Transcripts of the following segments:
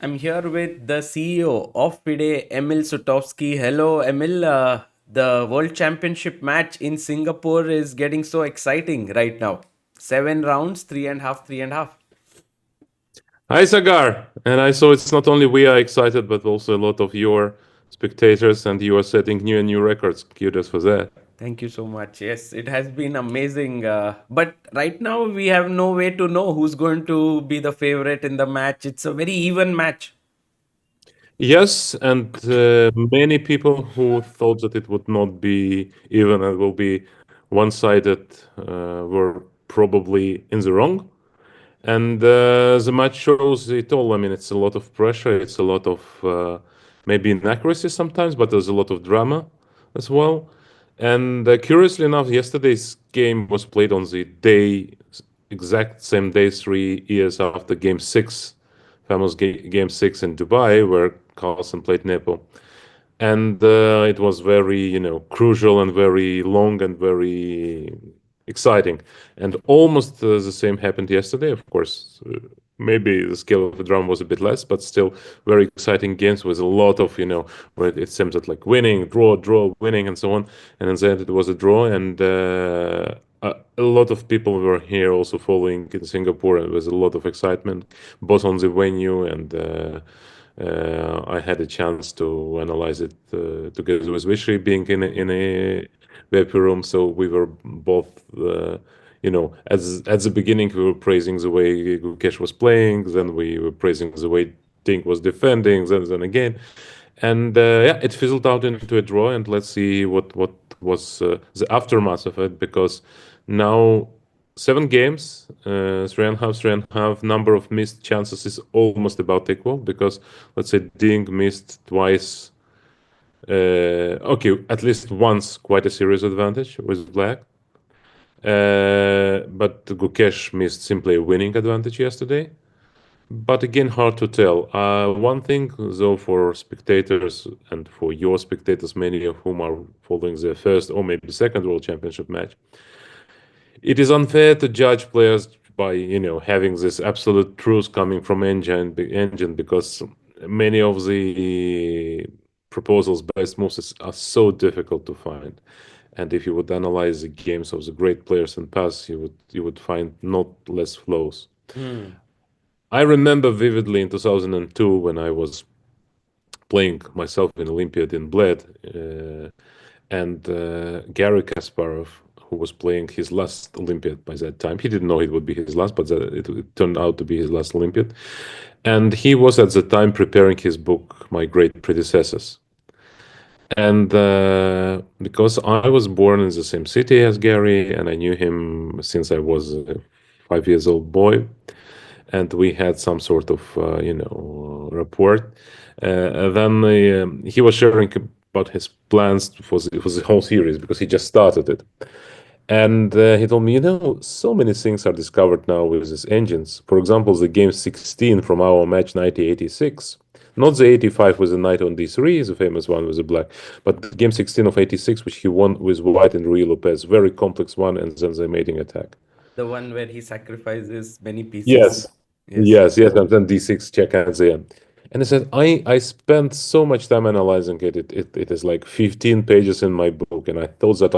I'm here with the CEO of FIDE, Emil Sutovsky. Hello, Emil. The World Championship match in Singapore is getting so exciting right now. 7 rounds, three and a half, three and a half. Hi, Sagar. And I saw it's not only we are excited, but also a lot of your spectators, and you are setting new and new records. Kudos for that. Thank you so much. Yes, it has been amazing. But right now, we have no way to know who's going to be the favorite in the match. It's a very even match. Yes, and many people who thought that it would not be even and will be one-sided were probably in the wrong. And the match shows it all. I mean, it's a lot of pressure. It's a lot of maybe inaccuracy sometimes, but there's a lot of drama as well. And curiously enough, yesterday's game was played on the day, exact same day, 3 years after Game 6, famous Game 6 in Dubai, where Carlsen played Nepo. And it was very, crucial and very long and very exciting. And almost the same happened yesterday, of course. Maybe the scale of the drum was a bit less, but still very exciting games with a lot of, where it seems that like winning, draw, winning, and so on. And in the end, it was a draw. And a lot of people were here also following in Singapore, and there was a lot of excitement, both on the venue and I had a chance to analyze it together with Vishy being in a VIP room. So we were both, as at the beginning we were praising the way Gukesh was playing, then we were praising the way Ding was defending, then again, and yeah, it fizzled out into a draw. And let's see what was the aftermath of it, because now 7 games, 3.5, 3.5. Number of missed chances is almost about equal, because let's say Ding missed twice. Okay, at least once, quite a serious advantage with black. But Gukesh missed simply a winning advantage yesterday. But again, hard to tell. One thing, though, for spectators and for your spectators, many of whom are following the first or maybe second World Championship match, it is unfair to judge players by having this absolute truth coming from engine, because many of the proposals best moves are so difficult to find. And if you would analyze the games of the great players in past, you would find not less flaws. Hmm. I remember vividly in 2002 when I was playing myself in Olympiad in Bled, and Gary Kasparov, who was playing his last Olympiad by that time. He didn't know it would be his last, but it turned out to be his last Olympiad. And he was at the time preparing his book, My Great Predecessors. And because I was born in the same city as Gary, and I knew him since I was a 5 years old boy, and we had some sort of rapport. Then he was sharing about his plans for the whole series, because he just started it. And he told me, so many things are discovered now with these engines. For example, the game 16 from our match 1986, not the 85 with the knight on d3, the famous one with the black, but game 16 of 86, which he won with white and Ruy Lopez, very complex one, and then the mating attack. The one where he sacrifices many pieces. Yes, Yes. yes, and then d6 check at the end. And I said, I spent so much time analyzing it. It is like 15 pages in my book, and I thought that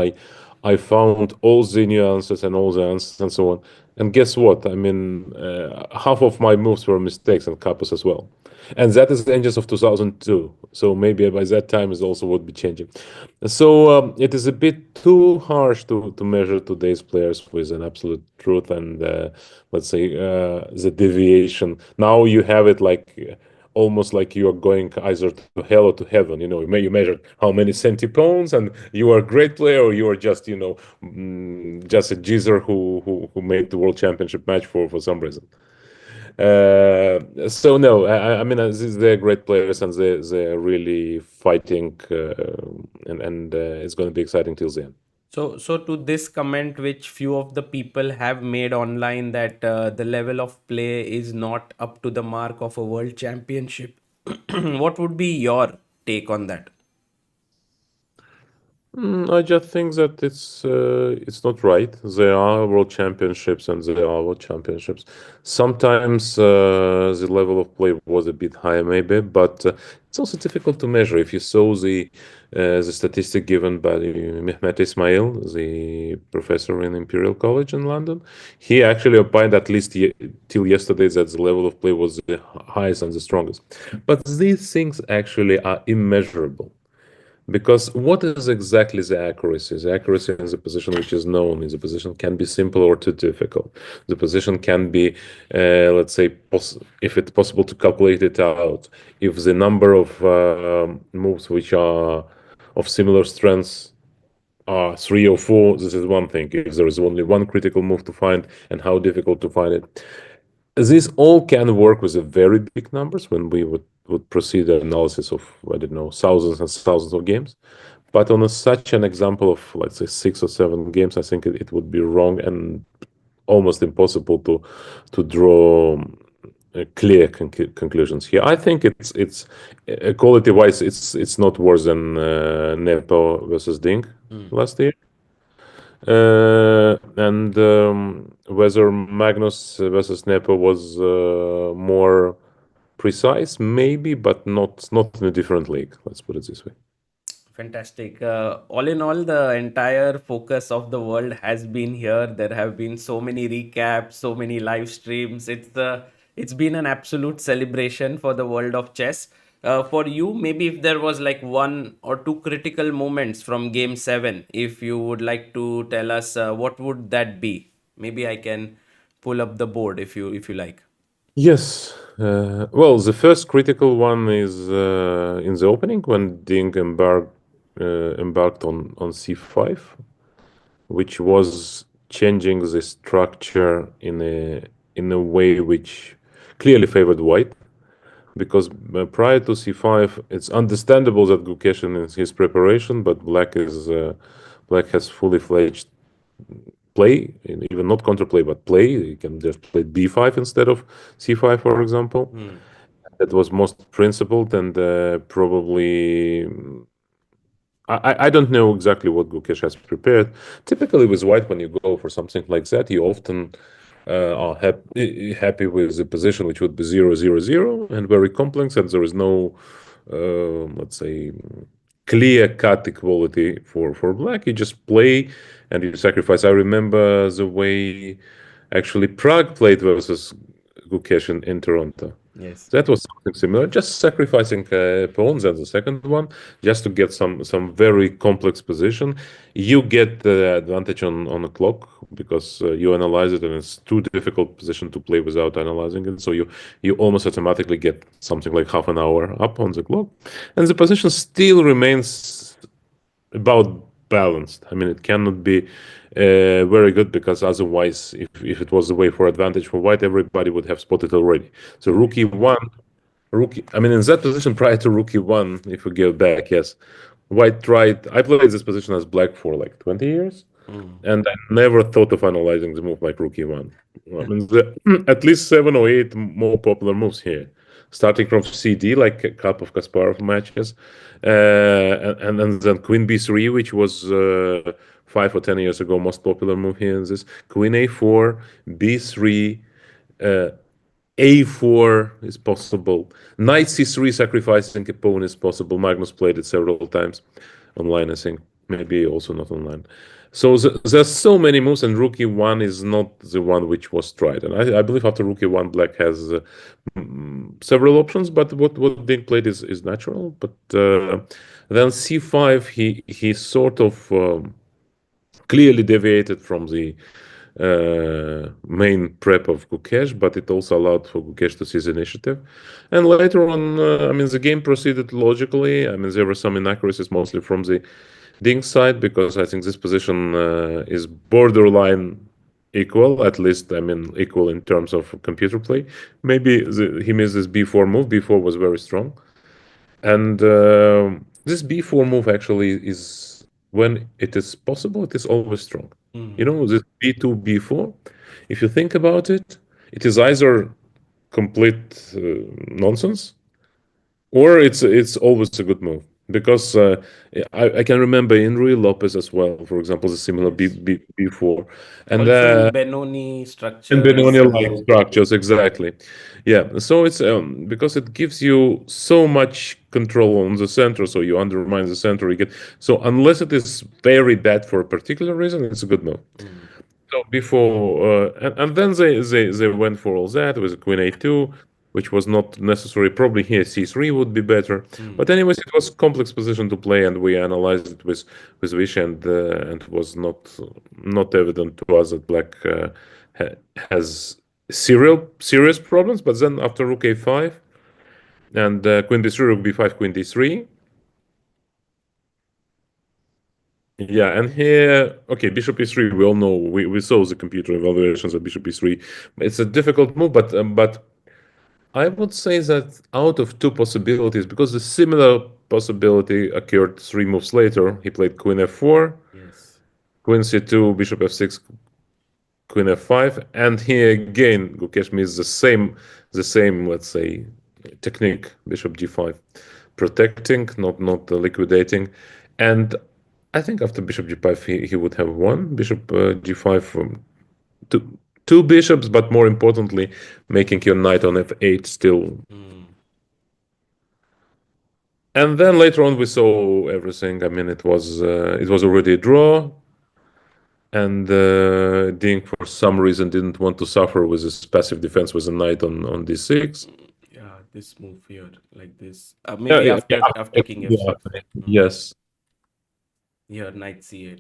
I found all the nuances and all the answers and so on. And guess what? I mean, half of my moves were mistakes and couples as well. And that is the engines of 2002. So maybe by that time it also would be changing. So it is a bit too harsh to measure today's players with an absolute truth and let's say the deviation. Now you have it like almost like you are going either to hell or to heaven. You measure how many centipounds, and you are a great player, or you are just just a geezer who made the world championship match for some reason. So no, I mean, they're great players, and they're really fighting, and it's going to be exciting till the end. So to this comment, which few of the people have made online, that the level of play is not up to the mark of a world championship, what would be your take on that? I just think that it's not right. There are world championships and there are world championships. Sometimes the level of play was a bit higher, maybe, but it's also difficult to measure. If you saw the statistic given by Mehmet Ismail, the professor in Imperial College in London, he actually opined at least till yesterday that the level of play was the highest and the strongest. But these things actually are immeasurable. Because what is exactly the accuracy? The accuracy in the position which is known is the position can be simple or too difficult. The position can be, let's say, if it's possible to calculate it out. If the number of moves which are of similar strengths are three or four, this is one thing. If there is only one critical move to find and how difficult to find it. This all can work with the very big numbers when we would proceed the analysis of, I don't know, thousands and thousands of games. But on such an example of, let's say, 6 or 7 games, I think it would be wrong and almost impossible to draw clear conclusions here. I think it's quality-wise, it's not worse than Nepo versus Ding last year. And whether Magnus versus Nepo was more precise, maybe, but not in a different league. Let's put it this way. Fantastic. All in all, the entire focus of the world has been here. There have been so many recaps, so many live streams. It's been an absolute celebration for the world of chess. For you, maybe if there was like one or two critical moments from Game Seven, if you would like to tell us, what would that be? Maybe I can pull up the board if you like. Yes. Well, the first critical one is in the opening when Ding embarked on c5, which was changing the structure in a way which clearly favored white. Because prior to c5, it's understandable that Gukesh is his preparation, but black has fully fledged play, even not counterplay, but play. You can just play b5 instead of c5, for example. That was most principled and probably. I don't know exactly what Gukesh has prepared. Typically, with white, when you go for something like that, you often are happy with the position, which would be 0-0-0 and very complex, and there is no, let's say, clear-cut equality for black. You just play and you sacrifice. I remember the way actually Prague played versus Gukesh in Toronto. Yes. That was something similar, just sacrificing pawns and the second one, just to get some very complex position. You get the advantage on the clock because you analyze it, and it's too difficult position to play without analyzing it. So you almost automatically get something like half an hour up on the clock, and the position still remains about balanced. I mean, it cannot be very good because otherwise, if it was the way for advantage for white, everybody would have spotted already. So rookie one, rookie. I mean, in that position prior to rookie one, if we go back, yes, white tried. I played this position as black for like 20 years, and I never thought of analyzing the move like rookie one. I mean, at least 7 or 8 more popular moves here, starting from CD, like a couple of Kasparov matches, and then Queen B3, which was 5 or 10 years ago most popular move here. In this Queen A4, B3. A4 is possible. Knight C3 sacrificing a pawn is possible. Magnus played it several times online, I think. Maybe also not online. So there's so many moves, and Rookie 1 is not the one which was tried. And I believe after Rookie 1, Black has several options, but what Ding played is natural. But then C5, he sort of clearly deviated from the main prep of Gukesh, but it also allowed for Gukesh to seize initiative. And later on, I mean, the game proceeded logically. I mean, there were some inaccuracies, mostly from the Ding side, because I think this position is borderline equal, at least, I mean, equal in terms of computer play. Maybe he missed this b4 move. b4 was very strong. And this b4 move actually is, when it is possible, it is always strong. You know, this b2, b4, if you think about it, it is either complete nonsense or it's always a good move. because I can remember in Rui Lopez as well, for example, the similar Yes. before, and Also in Benoni and structures. Benoni-like structures, exactly. Yeah, so it's because it gives you so much control on the center, so you undermine the center. You get so unless it is very bad for a particular reason, it's a good move. Mm, So before, and then they went for all that with Queen A2, which was not necessary. Probably here C3 would be better. mm, But anyways, it was complex position to play, and we analyzed it with Wish, and it was not evident to us that Black has serious problems. But then after Rook A5 and Queen D3, Rook B5, Queen D3. Yeah, and here, okay, Bishop E3. We all know we saw the computer evaluations of Bishop E3. It's a difficult move, but I would say that out of two possibilities, because a similar possibility occurred three moves later. He played Queen F4, yes. Queen C2, Bishop F6, Queen F5, and here again Gukesh means the same, let's say, technique, Bishop G5, protecting, not liquidating, and I think after Bishop G5 he would have won. Bishop G5 from two bishops, but more importantly, making your knight on F8 still. Mm. And then later on we saw everything. I mean, it was already a draw, and Ding for some reason didn't want to suffer with his passive defense with a knight on D6. Yeah, this move here, like this. Yeah, Maybe yeah, after King yeah, F6. Mm. yes, Here, Knight C8.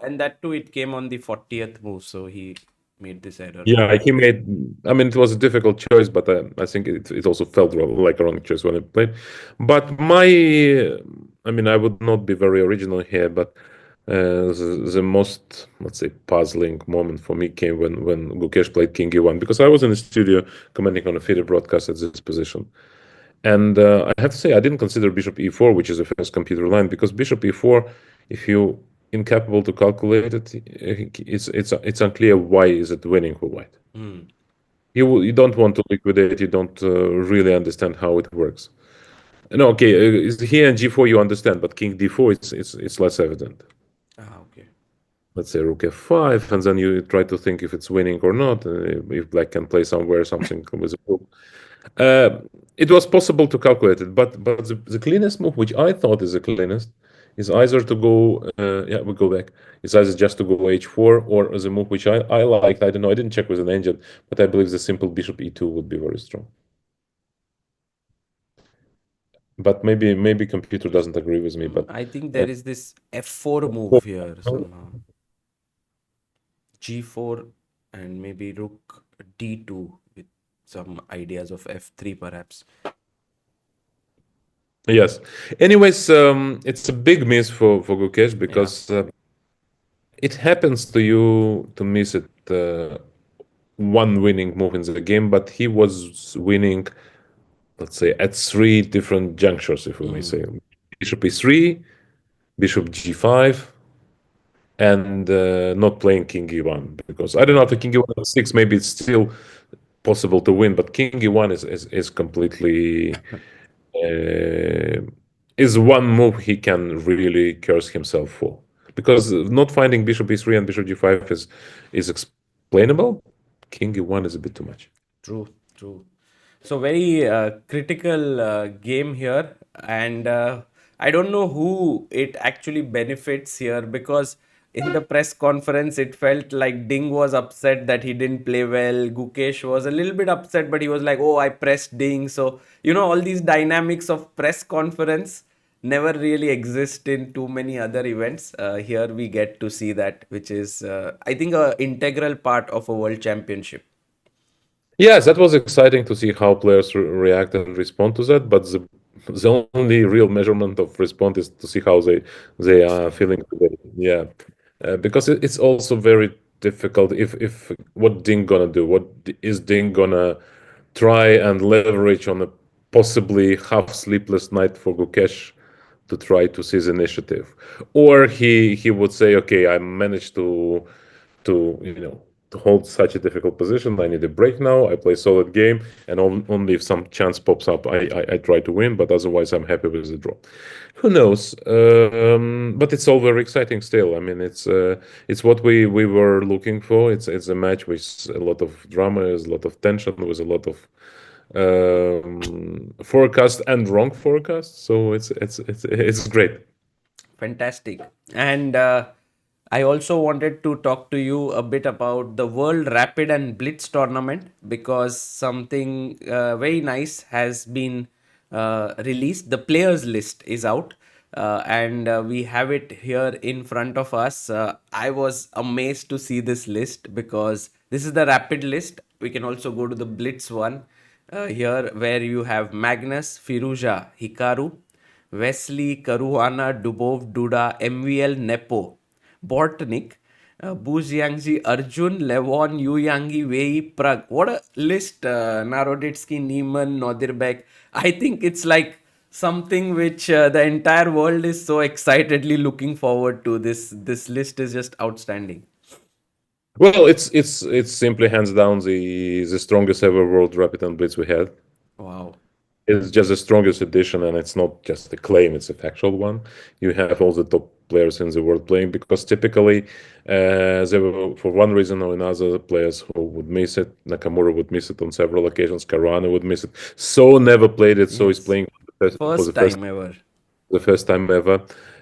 And that too, it came on the 40th move, so he made this error. yeah. He made. I mean, it was a difficult choice, but I think it also felt like a wrong choice when I played. But I mean, I would not be very original here, but the most, let's say, puzzling moment for me came when Gukesh played King E1 because I was in the studio commenting on a FIDE broadcast at this position. And I have to say, I didn't consider Bishop E4, which is the first computer line, because Bishop E4, if you incapable to calculate it, it's unclear why is it winning for white. Mm. You don't want to liquidate. You don't really understand how it works. No, okay, here in G4 you understand, but King D4 it's less evident. Ah, okay. Let's say Rook F5, and then you try to think if it's winning or not. If Black can play somewhere something with a rook. Uh, it was possible to calculate it, but the cleanest move, which I thought is the cleanest, is either to go. Yeah, we go back. It's either just to go H4 or the move which I liked. I don't know. I didn't check with an engine, but I believe the simple Bishop E2 would be very strong. But maybe computer doesn't agree with me. But I think uh, there is this F4 move here somehow. G4 and maybe Rook D2 with some ideas of F3 perhaps. yes. Anyways, it's a big miss for Gukesh Yeah. because it happens to you to miss it. One winning move in the game, but he was winning, let's say, at three different junctures, if we may Mm. say. Bishop E3, Bishop G5, and not playing King E1. Because I don't know, after King E1 6, maybe it's still possible to win, but King E1 is completely. Uh, is one move he can really curse himself for. Because not finding Bishop E3 and Bishop G5 is explainable. King E1 is a bit too much. True, true. So very critical game here, and I don't know who it actually benefits here because in the press conference it felt like Ding was upset that he didn't play well. Gukesh was a little bit upset, but he was like, "Oh, I pressed Ding." So all these dynamics of press conference never really exist in too many other events. Here we get to see that, which is I think a integral part of a world championship. Yes, that was exciting to see how players react and respond to that. But the only real measurement of response is to see how they Next are day. feeling today. Yeah, because it's also very difficult. If what Ding gonna do? What is Ding gonna try and leverage on a possibly half sleepless night for Gukesh to try to seize initiative, or he would say, okay, I managed to hold such a difficult position. I need a break now. I play solid game, and only if some chance pops up, I try to win. But otherwise, I'm happy with the draw. Who knows? But it's all very exciting still. I mean, it's what we were looking for. It's a match with a lot of drama, there's a lot of tension, with a lot of forecast and wrong forecast. So it's great. Fantastic. And I also wanted to talk to you a bit about the World Rapid and Blitz tournament because something very nice has been released. The players list is out. And we have it here in front of us. I was amazed to see this list because this is the rapid list. We can also go to the Blitz one here, where you have Magnus, Firuja, Hikaru, Wesley, Caruana, Dubov, Duda, MVL, Nepo, Bortnik, Buzyangzi, Arjun, Levon, Yuyangi, Wei, Prag. What a list! Naroditsky, Neiman, Nodirbek. I think it's like something which the entire world is so excitedly looking forward to. This list is just outstanding. Well, it's simply hands down the strongest ever World Rapid and Blitz we had. Wow. It's just the strongest edition, and it's not just a claim; it's a factual one. You have all the top players in the world playing because typically, there were, for one reason or another, players who would miss it. Nakamura would miss it on several occasions. Caruana would miss it. So never played it. So he's Yes. playing for First the time ever. first time ever.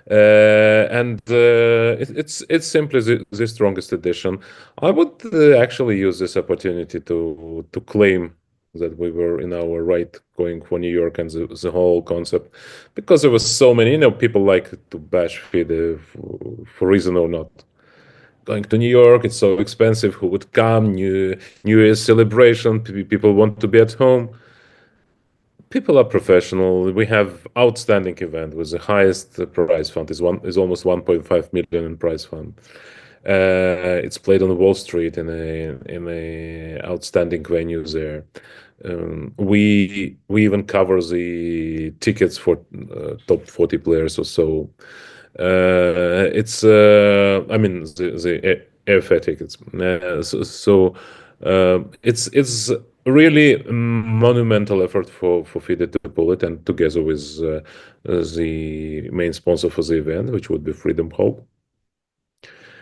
And it's simply the strongest edition. I would actually use this opportunity to claim that we were in our right going for New York and the whole concept, because there was so many, people like to bash FIDE for reason or not. Going to New York, it's so expensive. Who would come? New Year's celebration. People want to be at home. People are professional. We have outstanding event with the highest prize fund is almost 1.5 million in prize fund. It's played on Wall Street in a outstanding venue there. We even cover the tickets for top 40 players or so. It's I mean the airfare tickets. It's really monumental effort for FIDE to pull it, and together with the main sponsor for the event, which would be Freedom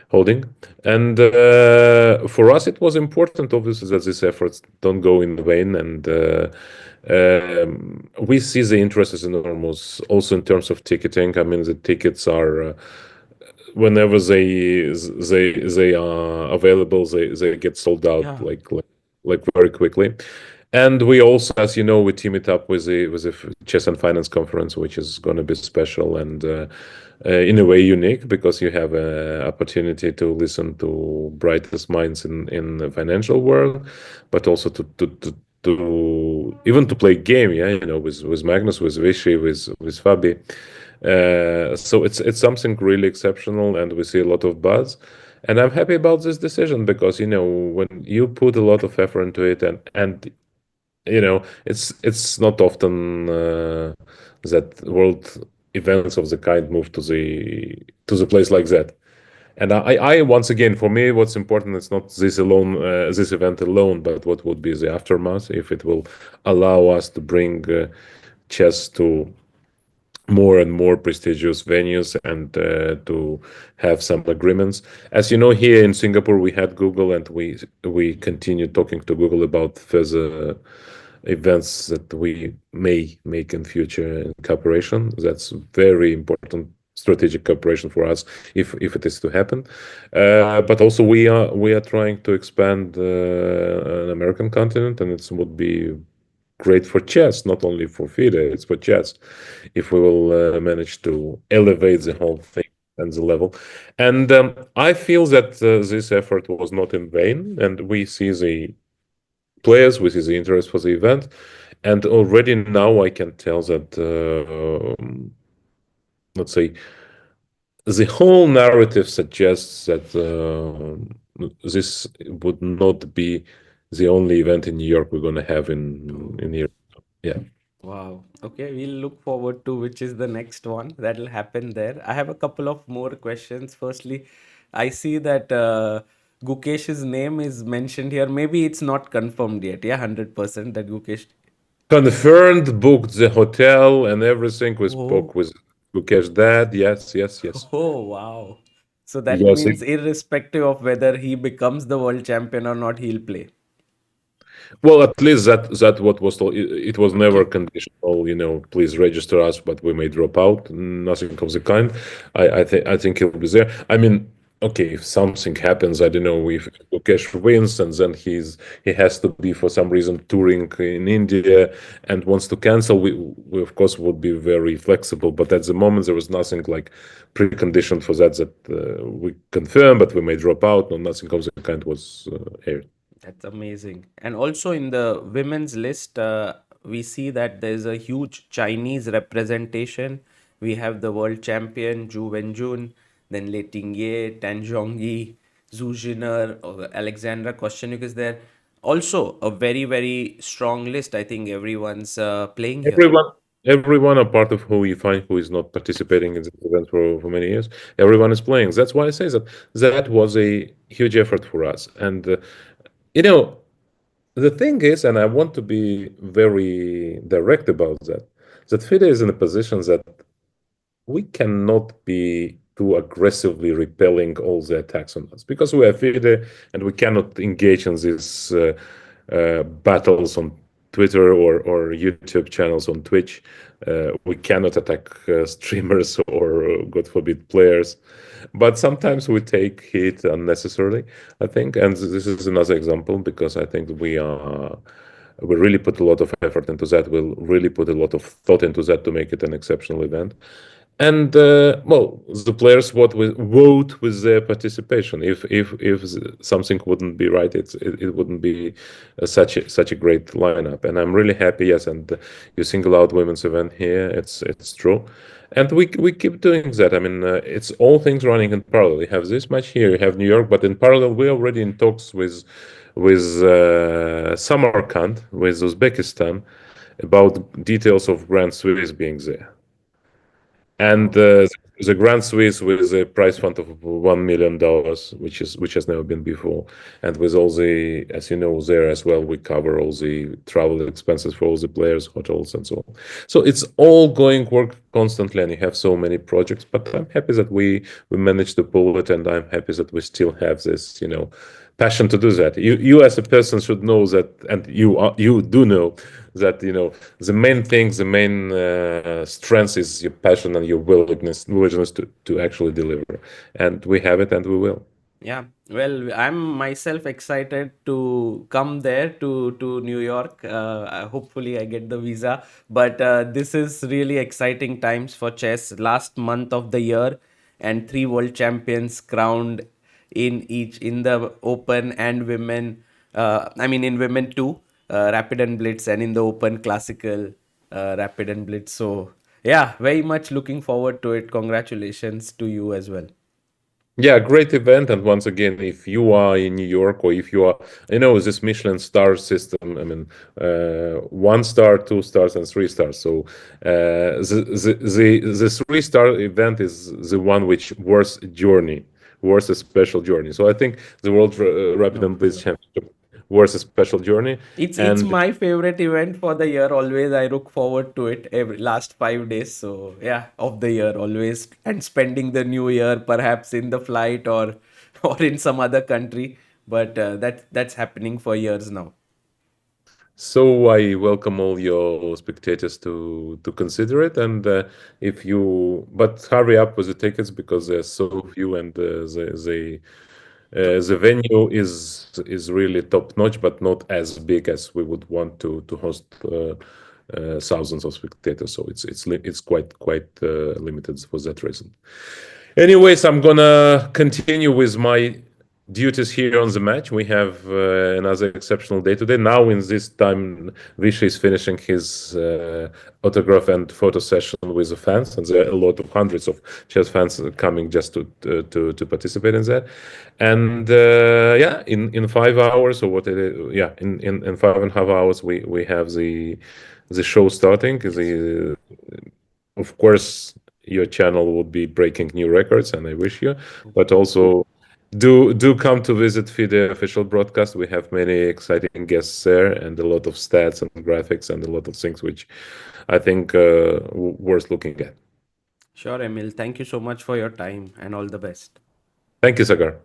Holding. And for us, it was important, obviously, that these efforts don't go in vain. And we see the interest is enormous, also in terms of ticketing. I mean, the tickets are whenever they are available, they get sold out Yeah. like very quickly. And we also, as you know, we team it up with the Chess and Finance conference, which is going to be special and in a way unique, because you have an opportunity to listen to brightest minds in the financial world, but also to even to play game, yeah, with Magnus, with Vishy, with Fabi. So it's something really exceptional, and we see a lot of buzz. And I'm happy about this decision because when you put a lot of effort into it, and it's not often that world events of the kind move to the place like that. And I once again, for me, what's important is not this alone, this event alone, but what would be the aftermath, if it will allow us to bring chess to more and more prestigious venues, and to have some agreements. As you know, here in Singapore, we had Google, and we continue talking to Google about further events that we may make in future in cooperation. That's very important strategic cooperation for us if it is to happen. But also we are trying to expand an American continent, and it would be great for chess, not only for FIDE, it's for chess, if we will manage to elevate the whole thing and the level. And I feel that this effort was not in vain, and we see the players, we see the interest for the event, and already now I can tell that, let's say, the whole narrative suggests that this would not be the only event in New York we're going to have in Europe. Yeah. Wow. Okay, we'll look forward to which is the next one that'll happen there. I have a couple of more questions. Firstly, I see that Gukesh's name is mentioned here. Maybe it's not confirmed yet. Yeah, 100% that Gukesh. Confirmed, booked the hotel and everything. We Oh, spoke with Gukesh dad. Yes, yes, yes. oh, wow. So that Yes, means irrespective of whether he becomes the world champion or not, he'll play. well, at least that what was told. It was never Okay. conditional. Please register us, but we may drop out. Nothing of the kind. I think he'll be there. I mean, okay, if something happens, I don't know if Lukesh wins and then he has to be for some reason touring in India and wants to cancel. We of course would be very flexible, but at the moment there was nothing like preconditioned for that we confirm, but we may drop out. No, nothing of the kind was aired. That's amazing. And also in the women's list, we see that there's a huge Chinese representation. We have the world champion Zhu Wenjun, then Lei Tingye, Tan Zhongyi, Zhu Jiner, Alexandra Kostyanyuk is there. Also, a very, very strong list. I think everyone's playing here. Everyone, everyone, a part of who you find who is not participating in this event for many years, everyone is playing. That's why I say that was a huge effort for us. And you know, the thing is, and I want to be very direct about that FIDE is in a position that we cannot be too aggressively repelling all the attacks on us because we are FIDE and we cannot engage in these battles on Twitter or YouTube channels on Twitch. We cannot attack streamers or, God forbid, players. But sometimes we take hit unnecessarily, I think. And this is another example because I think we really put a lot of effort into that. We'll really put a lot of thought into that to make it an exceptional event. And well, the players vote with their participation. If something wouldn't be right, it wouldn't be such a great lineup. And I'm really happy. Yes, and you single out women's event here. It's true, and we keep doing that. I mean, it's all things running in parallel. You have this match here, you have New York, but in parallel, we're already in talks with Samarkand, with Uzbekistan, about details of Grand Swiss being there. And Wow. the Grand Swiss with a prize fund of $1 million, which has never been before, and with all the, as you know, there as well, we cover all the travel expenses for all the players, hotels, and so on. So it's all going work constantly, and you have so many projects. But I'm happy that we managed to pull it, and I'm happy that we still have this, passion to do that. You as a person should know that, and you do know that the main thing, the main strength is your passion and your willingness to actually deliver, and we have it, and we will. Yeah, well, I'm myself excited to come there to New York. Hopefully, I get the visa. But this is really exciting times for chess. Last month of the year, and three world champions crowned in the Open and women. I mean, in women too, Rapid and Blitz, and in the Open Classical Rapid and Blitz. So yeah, very much looking forward to it. Congratulations to you as well. Yeah, great event. And once again, if you are in New York or if you are, this Michelin star system, I mean, 1 star, 2 stars, and 3 stars. So the 3 star event is the one which worth a special journey. So I think the World Rapid No. and Blitz Championship worth a special journey. It's And my favorite event for the year. Always I look forward to it every last 5 days. So yeah, of the year always, and spending the new year perhaps in the flight or or in some other country. But that's happening for years now. so I welcome all your spectators to consider it, and but hurry up with the tickets because there's so few, and the venue is really top notch, but not as big as we would want to host thousands of spectators. So it's quite limited for that reason. Anyways, I'm gonna continue with my duties here on the match. We have another exceptional day today. Now, in this time, Vishy is finishing his autograph and photo session with the fans, and there are a lot of hundreds of chess fans coming just to participate in that. And yeah, in 5 hours or what? Yeah, in 5.5 hours, we have the show starting. Of course, your channel would be breaking new records, and I wish you, but also do come to visit FIDE official broadcast. We have many exciting guests there and a lot of stats and graphics and a lot of things which I think worth looking at. Sure, Emil. Thank you so much for your time and all the best. Thank you, Sagar.